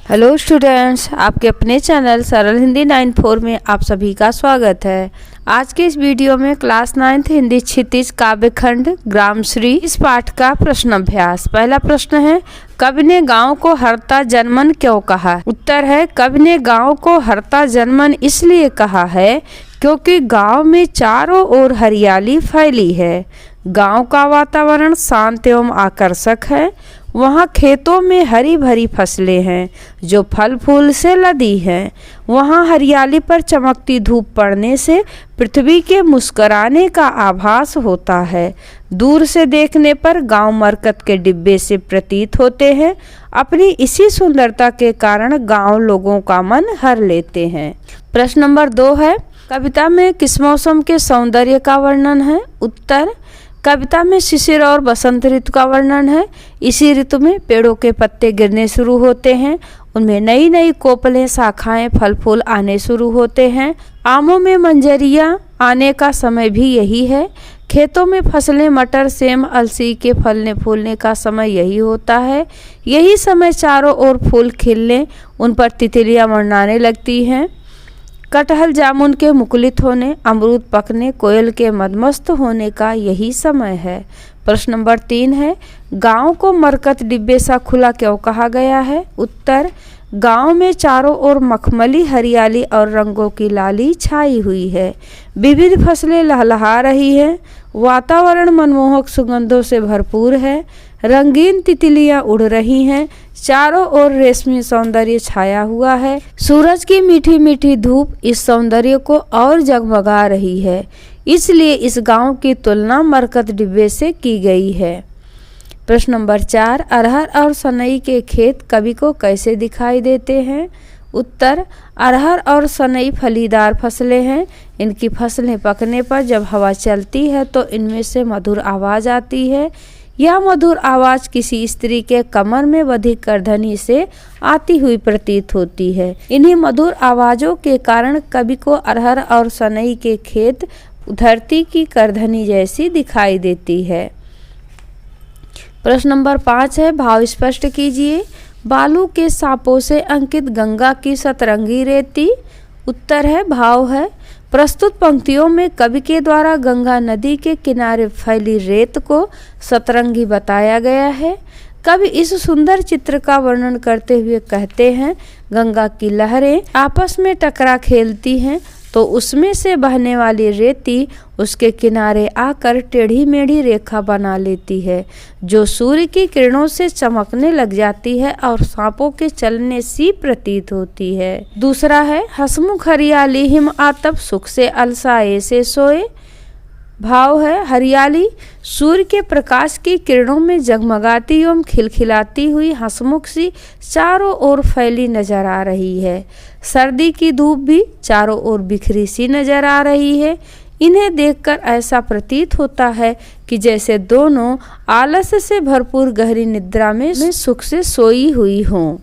Hello students, आपके अपने channel सरल हिंदी 94 में आप सभी का स्वागत है। आज के इस वीडियो में क्लास 9th हिंदी क्षितिज काव्यखंड ग्रामश्री इस पाठ का प्रश्न अभ्यास। पहला प्रश्न है, कवि ने गांव को हरता जनमन क्यों कहा? उत्तर है, कवि ने गांव को हरता जनमन इसलिए कहा है क्योंकि गांव में चारों ओर हरियाली फैली है। गांव का वातावरण शांत एवं आकर्षक है। वहाँ खेतों में हरी भरी फसलें हैं जो फल फूल से लदी हैं। वहाँ हरियाली पर चमकती धूप पड़ने से पृथ्वी के मुस्कुराने का आभास होता है। दूर से देखने पर गांव मरकत के डिब्बे से प्रतीत होते हैं। अपनी इसी सुंदरता के कारण गांव लोगों का मन हर लेते हैं। प्रश्न नंबर 2 है, कविता में किस मौसम के सौंदर्य का वर्णन है? उत्तर, कविता में शिशिर और बसंत ऋतु का वर्णन है। इसी ऋतु में पेड़ों के पत्ते गिरने शुरू होते हैं। उनमें नई नई कोपलें, शाखाएं, फल फूल आने शुरू होते हैं। आमों में मंजरियां आने का समय भी यही है। खेतों में फसलें मटर, सेम, अलसी के फलने फूलने का समय यही होता है। यही समय चारों ओर फूल खिलने, उन पर तितलियां मंडराने लगती हैं। कटहल जामुन के मुकुलित होने, अमरूद पकने, कोयल के मदमस्त होने का यही समय है। प्रश्न नंबर 3 है, गांव को मरकत डिब्बे सा खुला क्यों कहा गया है? उत्तर, गांव में चारों ओर मखमली हरियाली और रंगों की लाली छाई हुई है। विविध फसलें लहलहा रही हैं। वातावरण मनमोहक सुगंधों से भरपूर है। रंगीन तितलियां उड़ रही हैं। चारों ओर रेशमी सौंदर्य छाया हुआ है। सूरज की मीठी मीठी धूप इस सौंदर्य को और जगमगा रही है। इसलिए इस गांव की तुलना मरकत डिब्बे से की गई है। प्रश्न नंबर 4, अरहर और सनई के खेत कवि को कैसे दिखाई देते हैं? उत्तर, अरहर और सनई फलीदार फसलें हैं। इनकी फसलें पकने पर जब हवा चलती है तो इनमें से मधुर आवाज़ आती है। यह मधुर आवाज़ किसी स्त्री के कमर में बंधी करधनी से आती हुई प्रतीत होती है। इन्हीं मधुर आवाज़ों के कारण कवि को अरहर और सनई के खेत धरती की करधनी जैसी दिखाई देती है। प्रश्न नंबर 5 है, भाव स्पष्ट कीजिए। बालू के सांपों से अंकित गंगा की सतरंगी रेती। उत्तर है, भाव है, प्रस्तुत पंक्तियों में कवि के द्वारा गंगा नदी के किनारे फैली रेत को सतरंगी बताया गया है। कवि इस सुंदर चित्र का वर्णन करते हुए कहते हैं, गंगा की लहरें आपस में टकरा खेलती हैं तो उसमें से बहने वाली रेती उसके किनारे आकर टेढ़ी मेढ़ी रेखा बना लेती है जो सूर्य की किरणों से चमकने लग जाती है और सांपों के चलने सी प्रतीत होती है। दूसरा है, हसमुख हरियाली हिम आतप सुख से अलसाए से सोए। भाव है, हरियाली सूर्य के प्रकाश की किरणों में जगमगाती एवं खिलखिलाती हुई हंसमुख सी चारों ओर फैली नजर आ रही है। सर्दी की धूप भी चारों ओर बिखरी सी नजर आ रही है। इन्हें देखकर ऐसा प्रतीत होता है कि जैसे दोनों आलस्य से भरपूर गहरी निद्रा में सुख से सोई हुई हों।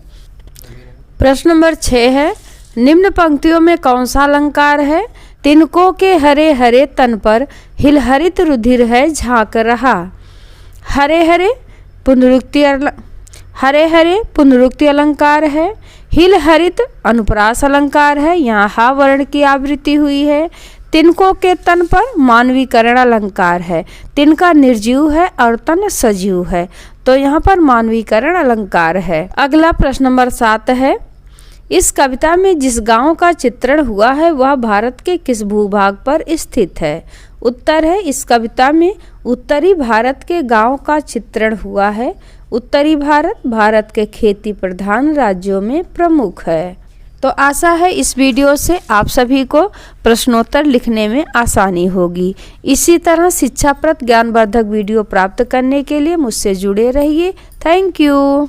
प्रश्न नंबर 6 है, निम्न पंक्तियों में कौन सा अलंकार है? तिनकों के हरे हरे तन पर हिलहरित रुधिर है झांक रहा। हरे हरे पुनरुक्ति अलंकार है। हिलहरित अनुप्रास अलंकार है। यहाँ हा वर्ण की आवृत्ति हुई है। तिनकों के तन पर मानवीकरण अलंकार है। तिनका निर्जीव है और तन सजीव है, तो यहाँ पर मानवीकरण अलंकार है। अगला प्रश्न नंबर 7 है, इस कविता में जिस गांव का चित्रण हुआ है वह भारत के किस भूभाग पर स्थित है? उत्तर है, इस कविता में उत्तरी भारत के गांव का चित्रण हुआ है। उत्तरी भारत भारत के खेती प्रधान राज्यों में प्रमुख है। तो आशा है इस वीडियो से आप सभी को प्रश्नोत्तर लिखने में आसानी होगी। इसी तरह शिक्षाप्रद ज्ञानवर्धक वीडियो प्राप्त करने के लिए मुझसे जुड़े रहिए। Thank you.